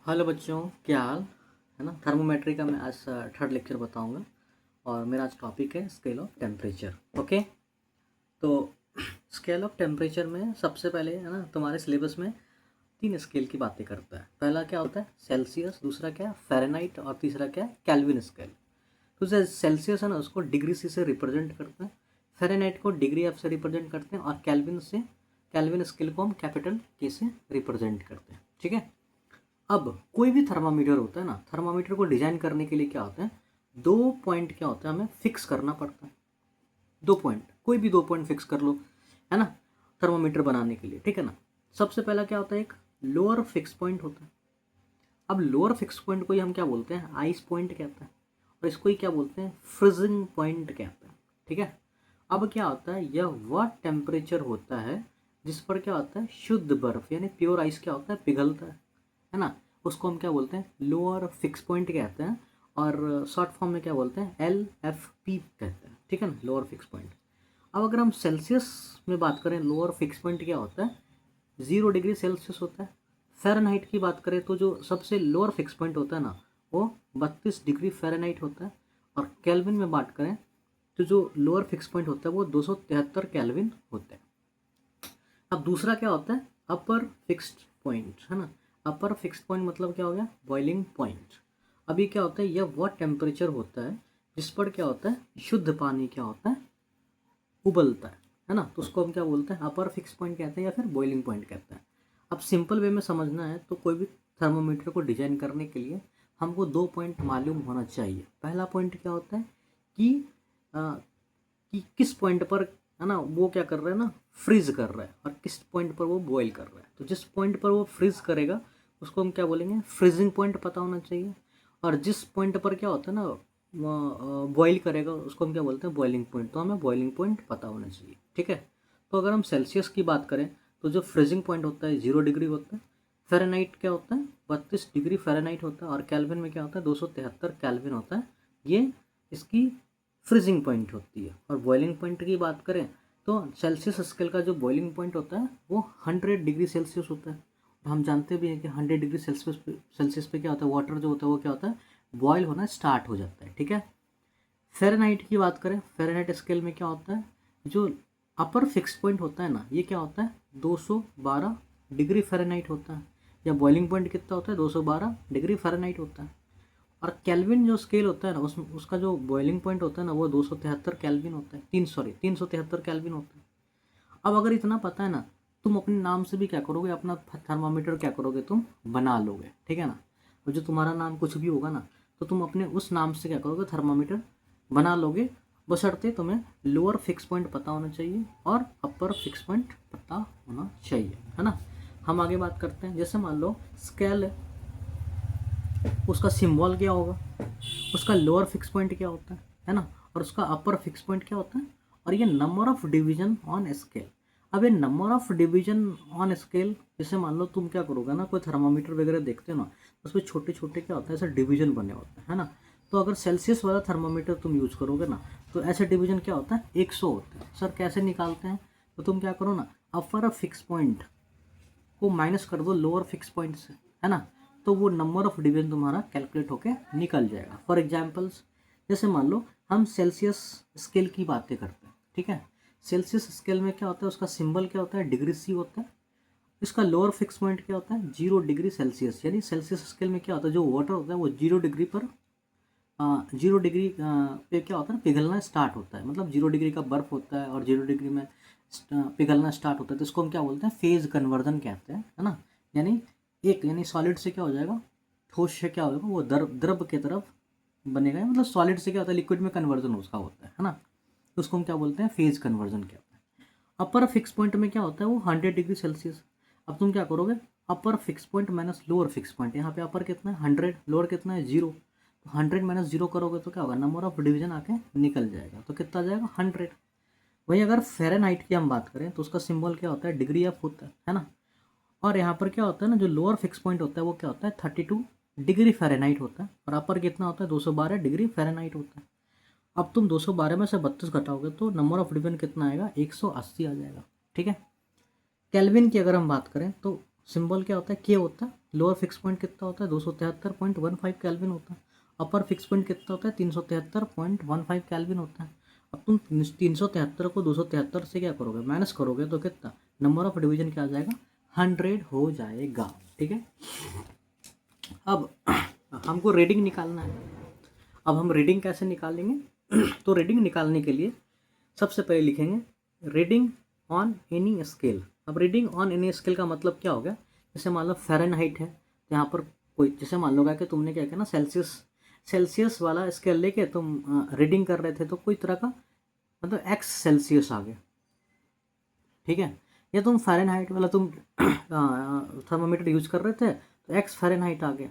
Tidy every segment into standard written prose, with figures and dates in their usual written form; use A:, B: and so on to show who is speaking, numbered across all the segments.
A: Hello बच्चों, क्या हाल है ना। थर्मोमेट्री का मैं आज थर्ड लेक्चर बताऊंगा और मेरा आज टॉपिक है स्केल ऑफ टेम्परेचर। ओके, तो स्केल ऑफ टेम्परेचर में सबसे पहले है ना तुम्हारे सिलेबस में तीन स्केल की बातें करता है। पहला क्या होता है सेल्सियस, दूसरा क्या है फ़ारेनहाइट और तीसरा क्या है केल्विन स्केल। तो जो सेल्सियस है ना उसको डिग्री सी से रिप्रेजेंट करते हैं, फ़ारेनहाइट को डिग्री एफ से रिप्रेजेंट करते हैं और केल्विन स्केल को हम कैपिटल के से रिप्रेजेंट करते हैं। ठीक है, अब कोई भी थर्मामीटर होता है ना, थर्मामीटर को डिजाइन करने के लिए क्या होता है, दो पॉइंट क्या होता है हमें फिक्स करना पड़ता है। दो पॉइंट, कोई भी दो पॉइंट फिक्स कर लो, है ना, थर्मामीटर बनाने के लिए। ठीक है ना। सबसे पहला क्या होता है, एक लोअर फिक्स पॉइंट होता है। अब लोअर फिक्स पॉइंट को ही हम क्या बोलते हैं, आइस पॉइंट कहते हैं, और इसको ही क्या बोलते हैं, फ्रीजिंग पॉइंट कहते हैं। ठीक है। अब क्या होता है, यह वह टेम्परेचर होता है जिस पर क्या होता है, शुद्ध बर्फ यानी प्योर आइस क्या होता है, पिघलता है ना। उसको हम क्या बोलते हैं, लोअर फिक्स पॉइंट कहते हैं, और शॉर्ट फॉर्म में क्या बोलते हैं, LFP कहते हैं। ठीक है ना, लोअर फिक्स पॉइंट। अब अगर हम सेल्सियस में बात करें, लोअर फिक्स पॉइंट क्या होता है, 0 डिग्री सेल्सियस होता है। फ़ारेनहाइट की बात करें तो जो सबसे लोअर फिक्स पॉइंट होता है ना, वो 32 डिग्री फ़ारेनहाइट होता है। और केल्विन में बात करें तो जो लोअर फिक्स पॉइंट होता है वो 273 केल्विन होता है। अब दूसरा क्या होता है, अपर फिक्स्ड पॉइंट, है ना। अपर फिक्स्ड पॉइंट मतलब क्या हो गया, बॉइलिंग पॉइंट। अभी क्या होता है, यह वह टेम्परेचर होता है जिस पर क्या होता है, शुद्ध पानी क्या होता है, उबलता है ना। तो उसको हम क्या बोलते हैं, अपर फिक्स पॉइंट कहते हैं या फिर बॉइलिंग पॉइंट कहते हैं। अब सिंपल वे में समझना है तो कोई भी थर्मोमीटर को डिजाइन करने के लिए हमको दो पॉइंट मालूम होना चाहिए। पहला पॉइंट क्या होता है कि अ, कि किस पॉइंट पर है ना वो क्या कर रहा है ना, फ्रीज कर रहा है, और किस पॉइंट पर वो बॉईल कर रहा है। तो जिस पॉइंट पर वो फ्रीज करेगा उसको हम क्या बोलेंगे, फ्रीजिंग पॉइंट पता होना चाहिए। और जिस पॉइंट पर क्या होता है ना बॉईल करेगा उसको हम क्या बोलते हैं, बॉइलिंग पॉइंट। तो हमें बॉइलिंग पॉइंट पता होना चाहिए। ठीक है। तो अगर हम सेल्सियस की बात करें तो जो फ्रीजिंग पॉइंट होता है 0 डिग्री होता है। फ़ारेनहाइट क्या होता है, 32 डिग्री फ़ारेनहाइट होता है। और केल्विन में क्या होता है, 273 केल्विन होता है। ये इसकी फ्रीजिंग पॉइंट होती है। और बॉइलिंग पॉइंट की बात करें तो सेल्सियस स्केल का जो बॉइलिंग पॉइंट होता है वो 100 डिग्री सेल्सियस होता है। और हम जानते भी हैं कि 100 डिग्री सेल्सियस पे क्या होता है, वाटर जो होता है वो क्या होता है, बॉयल होना स्टार्ट हो जाता है। ठीक है। फ़ारेनहाइट की बात करें, फ़ारेनहाइट स्केल में क्या होता है, जो अपर फिक्स पॉइंट होता है ना, ये क्या होता है, 212 डिग्री फ़ारेनहाइट होता है। या बॉइलिंग पॉइंट कितना होता है, 212 डिग्री फ़ारेनहाइट होता है। और केल्विन जो स्केल होता है ना उसका जो बॉइलिंग पॉइंट होता है ना वो 273 केल्विन होता है, 373 केल्विन होता है। अब अगर इतना पता है ना, तुम अपने नाम से भी क्या करोगे, अपना थर्मामीटर क्या करोगे, तुम बना लोगे। ठीक है ना। और जो तुम्हारा नाम कुछ भी होगा ना तो तुम अपने उस नाम से क्या करोगे, थर्मामीटर बना लोगे, बशर्ते तुम्हें लोअर फिक्स पॉइंट पता होना चाहिए और अपर फिक्स पॉइंट पता होना चाहिए, है ना। हम आगे बात करते हैं। जैसे मान लो स्केल है, उसका सिंबल क्या होगा, उसका लोअर फिक्स पॉइंट क्या होता है ना, और उसका अपर फिक्स पॉइंट क्या होता है, और ये number of division on scale. अब ये number of division on scale, जैसे मान लो तुम क्या करोगे ना, कोई थर्मामीटर वगैरह देखते हो ना, उसमें छोटे छोटे क्या होता है, ऐसे डिवीजन बने होते हैं, है ना। तो अगर सेल्सियस वाला थर्मामीटर तुम यूज करोगे ना तो ऐसे डिवीजन क्या होता है, 100 होता है। सर कैसे निकालते हैं, तो तुम क्या करो ना, अपर फिक्स पॉइंट को माइनस कर दो लोअर फिक्स पॉइंट से, है ना। तो वो नंबर ऑफ डिवीजन तुम्हारा कैलकुलेट होके निकल जाएगा। फॉर एग्जांपल्स, जैसे मान लो हम सेल्सियस स्केल की बातें करते हैं। ठीक है। सेल्सियस स्केल में क्या होता है, उसका सिंबल क्या होता है, डिग्री सी होता है। इसका लोअर फिक्स पॉइंट क्या होता है, 0 डिग्री सेल्सियस। यानी सेल्सियस स्केल में क्या होता है, जो वाटर होता है वो 0 डिग्री पर 0 डिग्री पे क्या होता है, पिघलना स्टार्ट होता है। मतलब 0 डिग्री का बर्फ होता है और 0 डिग्री में पिघलना स्टार्ट होता है। तो इसको हम क्या बोलते हैं, फेज कन्वर्जन कहते हैं, है ना। यानी यानी सॉलिड से क्या हो जाएगा, ठोस से क्या होगा, वो द्रव की तरफ बनेगा। मतलब सॉलिड से क्या होता है, लिक्विड में कन्वर्जन उसका होता है ना। तो उसको हम क्या बोलते हैं, फेज कन्वर्जन कहते हैं। अपर फिक्स पॉइंट में क्या होता है, वो 100 डिग्री सेल्सियस। अब तुम क्या करोगे, upper fix point minus lower fix point. यहाँ पे अपर कितना है 100, लोअर कितना है 0। तो 100 - 0 करोगे तो क्या होगा, नंबर ऑफ डिवीजन आके निकल जाएगा। तो कितना आ जाएगा, 100। वही अगर फ़ारेनहाइट की हम बात करें तो उसका सिंबल क्या होता है, डिग्री एफ होता है ना। और यहाँ पर क्या होता है ना, जो लोअर फिक्स पॉइंट होता है वो क्या होता है, 32 डिग्री फ़ारेनहाइट होता है। और अपर कितना होता है, 212 डिग्री फ़ारेनहाइट होता है। अब तुम 212 में से 32 घटाओगे तो नंबर ऑफ डिवीजन कितना आएगा, 180 आ जाएगा। ठीक है। केल्विन की अगर हम बात करें तो सिंबल क्या होता है, के होता है। लोअर फिक्स पॉइंट कितना होता है 273.15 केल्विन होता है। अपर फिक्स पॉइंट कितना होता है 373.15 केल्विन होता है। अब तुम 373 को 273 से क्या करोगे, माइनस करोगे तो कितना, नंबर ऑफ डिवीजन क्या आ जाएगा, 100 हो जाएगा। ठीक है, अब हमको रीडिंग निकालना है। अब हम रीडिंग कैसे निकालेंगे तो रीडिंग निकालने के लिए सबसे पहले लिखेंगे रीडिंग ऑन एनी स्केल। अब रीडिंग ऑन एनी स्केल का मतलब क्या हो गया, जैसे मान लो फ़ारेनहाइट है तो यहाँ पर कोई, जैसे मान लो कि तुमने क्या किया ना, सेल्सियस वाला स्केल लेके तुम रीडिंग कर रहे थे तो कोई तरह का मतलब एक्स सेल्सियस आ गया। ठीक है, या तुम फ़ारेनहाइट वाला तुम थर्मामीटर यूज कर रहे थे तो एक्स फ़ारेनहाइट आ गया,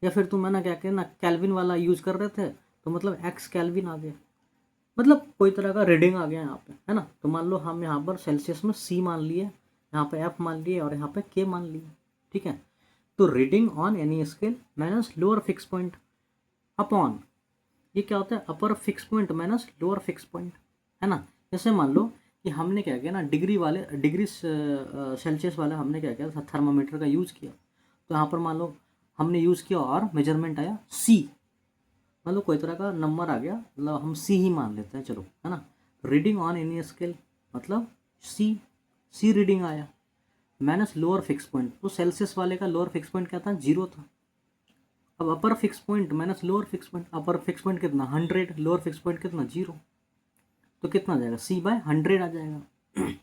A: या फिर तुम है ना क्या कहना ना कैल्विन वाला यूज कर रहे थे तो मतलब एक्स कैल्विन आ गया, मतलब कोई तरह का रीडिंग आ गया यहाँ पे, है ना। तो मान लो हम यहाँ पर सेल्सियस में सी मान लिए, यहाँ पे एफ मान लिए और यहाँ पे के मान लिए। ठीक है, तो reading on any scale minus lower fix point upon, ये क्या होता है, upper fix point minus lower fix point, है ना। जैसे मान लो कि हमने क्या किया ना, डिग्री सेल्सियस वाला हमने क्या किया, थर्मामीटर का यूज़ किया, तो यहाँ पर मान लो हमने यूज़ किया और मेजरमेंट आया सी, मतलब कोई तरह का नंबर आ गया, मतलब हम सी ही मान लेते हैं, चलो, है ना। रीडिंग ऑन एनी स्केल मतलब सी रीडिंग आया माइनस लोअर फिक्स पॉइंट, तो सेल्सियस वाले का लोअर फिक्स पॉइंट क्या था, 0 था। अब upper fix point minus lower fix point, upper fix point कितना 100, लोअर फिक्स पॉइंट कितना 0, तो कितना आ जाएगा C/100 आ जाएगा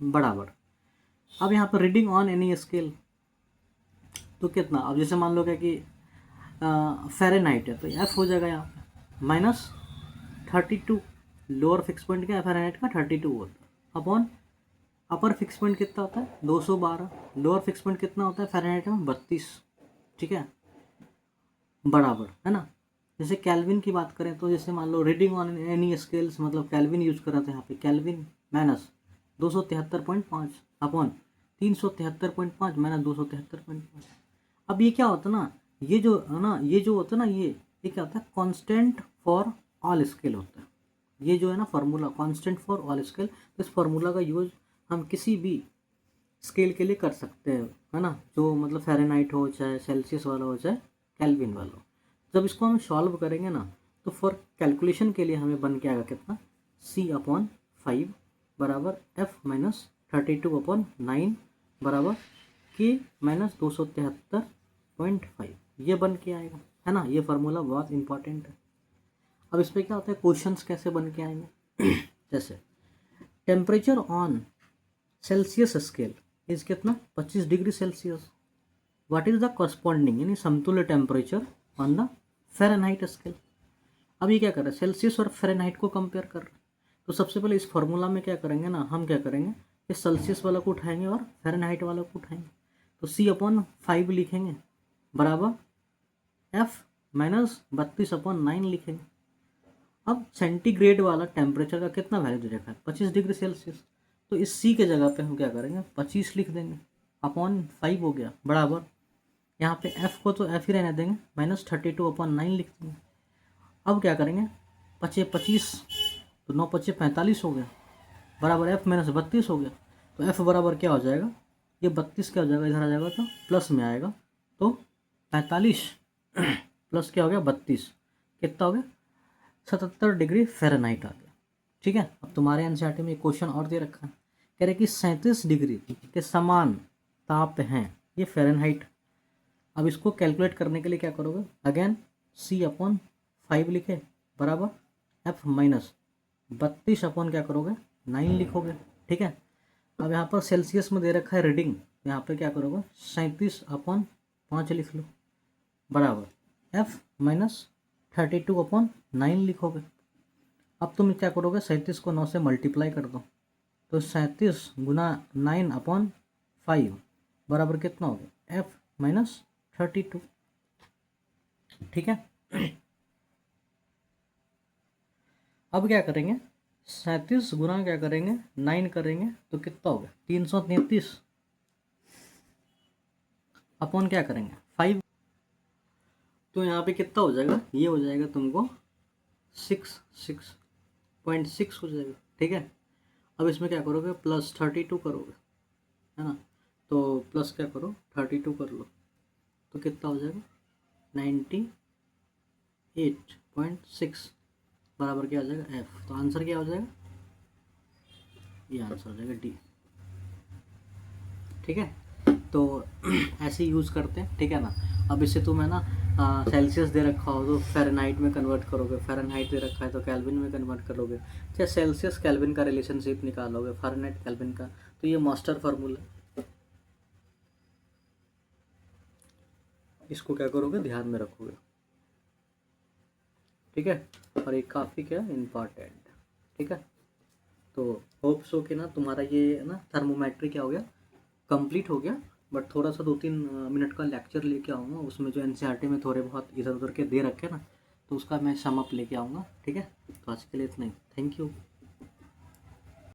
A: बराबर। अब यहाँ पर रीडिंग ऑन एनी स्केल तो कितना, अब जैसे मान लो क्या कि फ़ारेनहाइट है तो एफ हो जाएगा यहाँ पे माइनस 32, लोअर फिक्स पॉइंट क्या है फ़ारेनहाइट का 32 होता है, अपॉन अपर फिक्स पॉइंट कितना होता है 212, लोअर फिक्स पॉइंट कितना होता है फ़ारेनहाइट में 32। ठीक है, बराबर, है ना। जैसे कैल्विन की बात करें तो जैसे मान लो रीडिंग ऑन एनी स्केल्स मतलब कैल्विन यूज कर रहा था यहाँ पे, कैल्विन माइनस 273.5 अपॉन 373.5 माइनस 273.5। अब ये क्या होता है ना, ये जो है ना, ये जो होता है ना, ये क्या होता है, कांस्टेंट फॉर ऑल स्केल होता है। ये जो है ना formula constant for all scale, तो इस फार्मूला का यूज हम किसी भी स्केल के लिए कर सकते हैं, है ना, जो मतलब फ़ारेनहाइट हो, चाहे सेल्सियस वाला हो, चाहे केल्विन वाला हो। जब इसको हम सॉल्व करेंगे ना तो फॉर कैलकुलेशन के लिए हमें बन के आएगा कितना, C/5 बराबर F-32/9 बराबर K-273.5, ये बन के आएगा, है ना। ये फार्मूला बहुत इंपॉर्टेंट है। अब इस पर क्या होता है, क्वेश्चंस कैसे बन के आएंगे जैसे temperature on Celsius scale is कितना 25 degree Celsius, what is the corresponding यानी समतुल्य temperature on the Fahrenheit scale. अब ये क्या कर रहे हैं, सेल्सियस और फ़ारेनहाइट को कंपेयर कर रहे हैं, तो सबसे पहले इस फॉर्मूला में क्या करेंगे ना, हम क्या करेंगे, इस सेल्सियस वाला को उठाएंगे और फ़ारेनहाइट वाला को उठाएंगे, तो C/5 लिखेंगे बराबर F-32/9 लिखेंगे। अब सेंटीग्रेड वाला टेम्परेचर का कितना वैल्यू दे रखा है 25 डिग्री सेल्सियस, तो इस C के जगह पे हम क्या करेंगे 25 लिख देंगे, अपॉन 5 हो गया बराबर, यहाँ पे F को तो F ही रहने देंगे, -32/9 लिख देंगे। अब क्या करेंगे 25 तो 9 × 5 = 45 हो गया बराबर F-32 हो गया, तो F बराबर क्या हो जाएगा, ये 32 क्या हो जाएगा, इधर आ जाएगा तो प्लस में आएगा, तो 45 प्लस क्या हो गया 32, कितना हो गया 77 डिग्री फ़ारेनहाइट आ गया। ठीक है, अब तुम्हारे एनसीईआरटी में एक क्वेश्चन और दे रखा है, कह रहे कि 37 डिग्री के समान ताप हैं ये फ़ारेनहाइट। अब इसको कैलकुलेट करने के लिए क्या करोगे, अगेन C/5 लिखे बराबर F-32 अपॉन क्या करोगे 9 लिखोगे। ठीक है, अब यहाँ पर सेल्सियस में दे रखा है रीडिंग, यहाँ पे क्या करोगे 37/5 लिख लो बराबर F-32/9 लिखोगे। अब तुम क्या करोगे 37 को 9 से मल्टीप्लाई कर दो, तो 37 गुना 9/5 बराबर कितना हो गया F-32। ठीक है, अब क्या करेंगे 37 गुना क्या करेंगे 9 करेंगे तो कितना हो गया 333 अपॉन क्या करेंगे 5, तो यहाँ पे कितना हो जाएगा, ये हो जाएगा तुमको 6.6 हो जाएगा। ठीक है, अब इसमें क्या करोगे +32 करोगे, है ना, तो प्लस क्या करो 32 कर लो, तो कितना हो जाएगा 98.6 बराबर क्या आ जाएगा एफ। तो आंसर क्या हो जाएगा, ये आंसर हो जाएगा डी। ठीक है, तो ऐसे यूज़ करते हैं, ठीक है ना। अब इससे तुम है ना सेल्सियस दे रखा हो तो फ़ारेनहाइट में कन्वर्ट करोगे, फ़ारेनहाइट दे रखा है तो केल्विन में कन्वर्ट करोगे, चाहे सेल्सियस केल्विन का रिलेशनशिप निकालोगे, फ़ारेनहाइट केल्विन का, तो ये मास्टर फार्मूला, इसको क्या करोगे ध्यान में रखोगे। ठीक है, और ये काफ़ी क्या इम्पॉर्टेंट। ठीक है, तो होप सो कि ना तुम्हारा ये ना थर्मोमेट्री क्या हो गया, कंप्लीट हो गया। बट थोड़ा सा 2-3 मिनट का लेक्चर लेके आऊँगा, उसमें जो एनसीईआरटी में थोड़े बहुत इधर उधर के दे रखे ना, तो उसका मैं सम अप लेके आऊँगा। ठीक है, तो आज के लिए इतना ही, थैंक यू।